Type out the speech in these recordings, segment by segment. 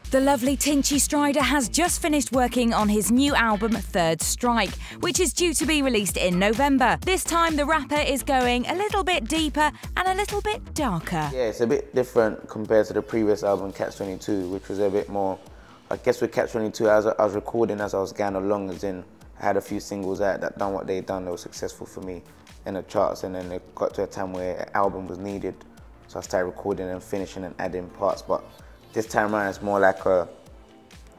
The lovely Tinchy Stryder has just finished working on his new album, Third Strike, which is due to be released in November. This time, the rapper is going a little bit deeper and a little bit darker. Yeah, it's a bit different compared to the previous album, Catch 22, which was a bit more, I guess with Catch 22, I was recording as I was going along, as in I had a few singles out that done what they done, they were successful for me in the charts, and then it got to a time where an album was needed. So I started recording and finishing and adding parts, but this time around it's more like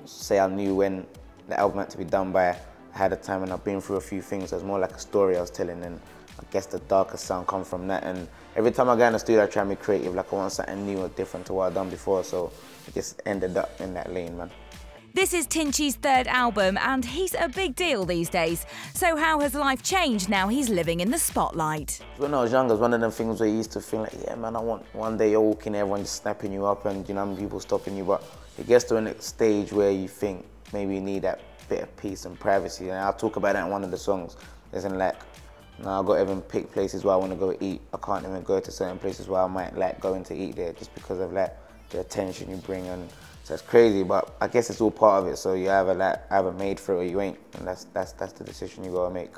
say I knew when the album had to be done by, I had a time and I've been through a few things, so it's more like a story I was telling, and I guess the darker sound comes from that. And every time I go in the studio I try and be creative, like I want something new or different to what I've done before, so it just ended up in that lane, man. This is Tinchy's third album, and he's a big deal these days. So how has life changed now he's living in the spotlight? When I was younger, it was one of them things where you used to feel like, yeah man, I want one day you're walking, everyone just snapping you up and, you know, people stopping you, but it gets to a stage where you think maybe you need that bit of peace and privacy, and I'll talk about that in one of the songs. Isn't like, now I've got to even pick places where I want to go eat. I can't even go to certain places where I might like going to eat there just because of like the attention you bring, and so it's crazy, but I guess it's all part of it. So you either made for it or you ain't, and that's the decision you gotta make.